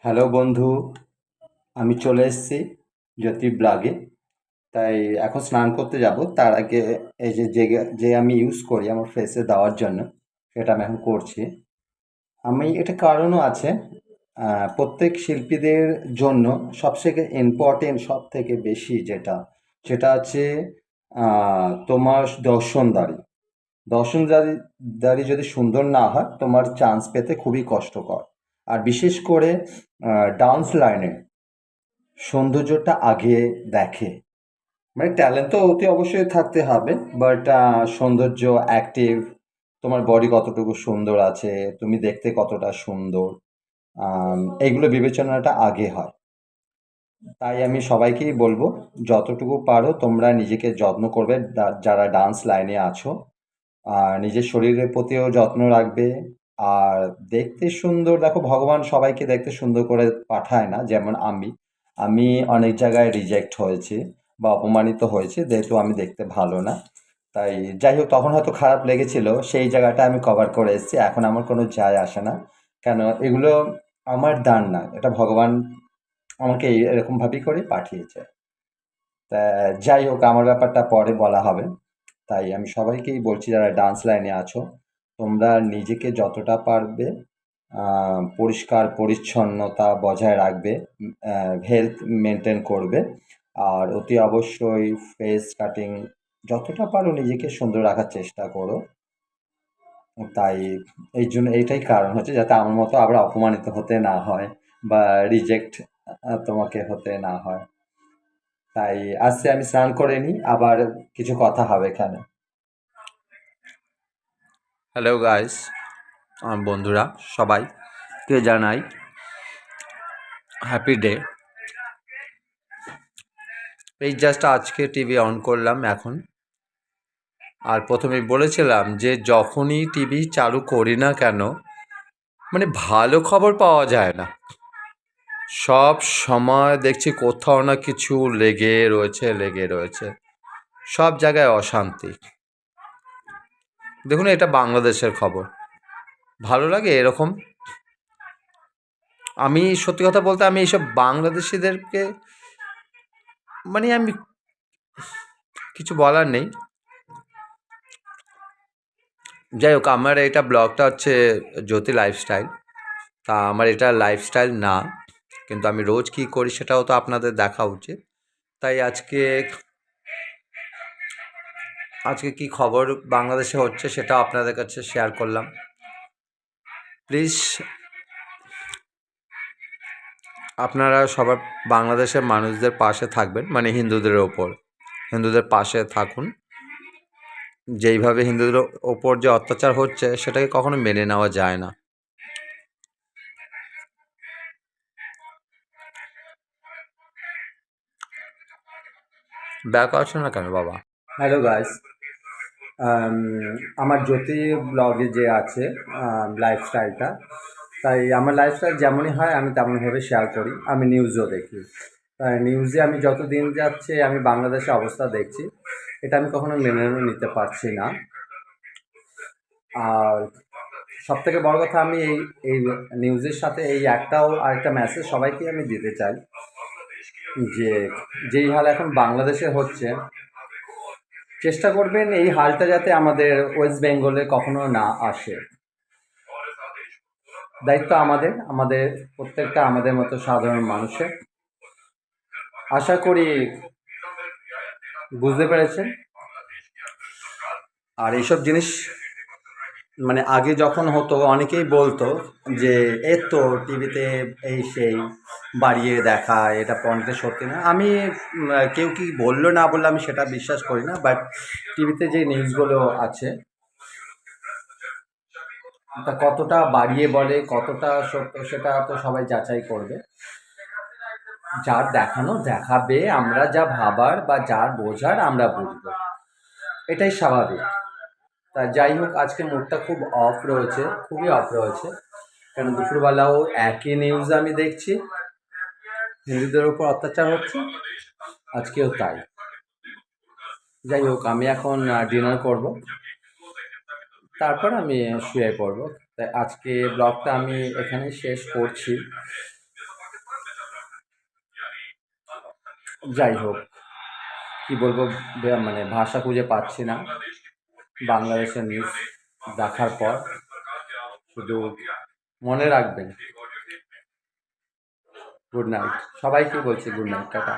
Hello বন্ধু, আমি চলে এসেছি জ্যোতি ব্লগে। তাই এখন স্নান করতে যাব। তার আগে এই যে আমি ইউজ করি আমার ফেসে দেওয়ার জন্য, সেটা আমি এখন করছি। আমি এটা কারণও আছে। প্রত্যেক শিল্পীদের জন্য সবথেকে ইম্পর্টেন্ট, সব থেকে বেশি যেটা, সেটা হচ্ছে তোমার দর্শনদারি। দর্শনদারি যদি সুন্দর না হয়, তোমার চান্স পেতে খুবই কষ্টকর। আর বিশেষ করে ডান্স লাইনে সৌন্দর্যটা আগে দেখে। মানে ট্যালেন্ট তো অতি অবশ্যই থাকতে হবে, বাট সৌন্দর্য, অ্যাক্টিভ, তোমার বডি কতটুকু সুন্দর আছে, তুমি দেখতে কতটা সুন্দর, এইগুলো বিবেচনাটা আগে হয়। তাই আমি সবাইকেই বলবো, যতটুকু পারো তোমরা নিজেকে যত্ন করবে, যারা ডান্স লাইনে আছো। আর নিজের শরীরের প্রতিও যত্ন রাখবে। আর দেখতে সুন্দর, দেখো ভগবান সবাইকে দেখতে সুন্দর করে পাঠায় না। যেমন আমি অনেক জায়গায় রিজেক্ট হয়েছি বা অপমানিত হয়েছি, যেহেতু আমি দেখতে ভালো না। তাই যাই হোক, তখন হয়তো খারাপ লেগেছিল, সেই জায়গাটা আমি কভার করে এসেছি। এখন আমার কোনো যায় আসে না, কেন এগুলো আমার দান না, এটা ভগবান আমাকে এরকমভাবেই করে পাঠিয়েছে। তা যাই হোক, আমার ব্যাপারটা পরে বলা হবে। তাই আমি সবাইকেই বলছি, যারা ডান্স লাইনে আছো, তোমরা নিজেকে যতটা পারবে পরিষ্কার পরিচ্ছন্নতা বজায় রাখবে, হেলথ মেনটেন করবে। আর অতি অবশ্যই ফেস কাটিং, যতটা পারো নিজেকে সুন্দর রাখার চেষ্টা করো। তাই এই জন্য এইটাই কারণ হচ্ছে, যাতে আমার মতো আবার অপমানিত হতে না হয় বা রিজেক্ট তোমাকে হতে না হয়। তাই আজকে আমি স্নান করে নিই, আবার কিছু কথা হবে এখানে। হ্যালো গাইস, আমার বন্ধুরা সবাইকে জানাই হ্যাপি ডে। এই জাস্ট আজকে টিভি অন করলাম এখন। আর প্রথমেই বলেছিলাম যে যখনই টিভি চালু করি না কেন, মানে ভালো খবর পাওয়া যায় না। সব সময় দেখছি কোথাও না কিছু লেগে রয়েছে। সব জায়গায় অশান্তি। দেখুন, এটা বাংলাদেশের খবর। ভালো লাগে এরকম। আমি সত্যি কথা বলতে, আমি এইসব বাংলাদেশিদেরকে, মানে আমি কিছু বলার নেই। যাই হোক, আমার এটা ব্লগটা হচ্ছে জ্যোতি লাইফস্টাইল। তা আমার এটা লাইফস্টাইল না, কিন্তু আমি রোজ কী করি সেটাও তো আপনাদের দেখা উচিত। তাই আজকে কি খবর বাংলাদেশে হচ্ছে সেটা আপনাদের কাছে শেয়ার করলাম। প্লিজ আপনারা সবার বাংলাদেশের মানুষদের পাশে থাকবেন, মানে হিন্দুদের পাশে থাকুন। যেইভাবে হিন্দুদের ওপর যে অত্যাচার হচ্ছে, সেটাকে কখনো মেনে নেওয়া যায় না। ব্যাক আসছে না কেন বাবা? হ্যালো গাইস, আমার জ্যোতি ব্লগে যে আছে লাইফস্টাইলটা, তাই আমার লাইফস্টাইল যেমনই হয় আমি তেমনভাবে শেয়ার করি। আমি নিউজও দেখি। তাই নিউজে আমি যত দিন যাচ্ছে আমি বাংলাদেশের অবস্থা দেখছি, এটা আমি কখনো মেনে নিতে পারছি না। আর সবথেকে বড় কথা, আমি এই এই নিউজের সাথে এই একটাও আরেকটা মেসেজ সবাইকে আমি দিতে চাই, যে যেই হাল এখন বাংলাদেশে হচ্ছে, চেষ্টা করবেন এই হালটা যাতে আমাদের ওয়েস্ট বেঙ্গলে কখনো না আসে। দায়িত্ব আমাদের প্রত্যেকটা আমাদের মতো সাধারণ মানুষের। আশা করি বুঝতে পেরেছেন। আর এইসব জিনিস, মানে আগে যখন হতো অনেকেই বলতো যে এর তো টিভিতে এই সেই বাড়িয়ে দেখায়, এটা অনেকটা সত্যি না। আমি কেউ কি বললো না বললো আমি সেটা বিশ্বাস করি না, বাট টিভিতে যে নিউজগুলো আছে তা কতটা বাড়িয়ে বলে, কতটা সত্য, সেটা তো সবাই যাচাই করবে। যার দেখানো দেখাবে, আমরা যা ভাবার বা যার বোঝার আমরা বুঝবো, এটাই স্বাভাবিক। তা যাই হোক, আজকে মুডটা খুব অফ রয়েছে, খুবই অফ রয়েছে। কারণ দুপুরবেলাও একই নিউজ আমি দেখছি, হিন্দুদের উপর অত্যাচার হচ্ছে, আজকেও তাই। যাই হোক, আমি এখন ডিনার করব, তারপর আমি শুয়ে পড়ব। তাই আজকে ব্লগটা আমি এখানেই শেষ করছি। যাই হোক, কি বলবো, মানে ভাষা খুঁজে পাচ্ছি না বাংলাদেশের নিউজ দেখার পর। শুধু মনে রাখবেন, গুড নাইট। সবাইকে বলছি গুড নাইট, টাটা।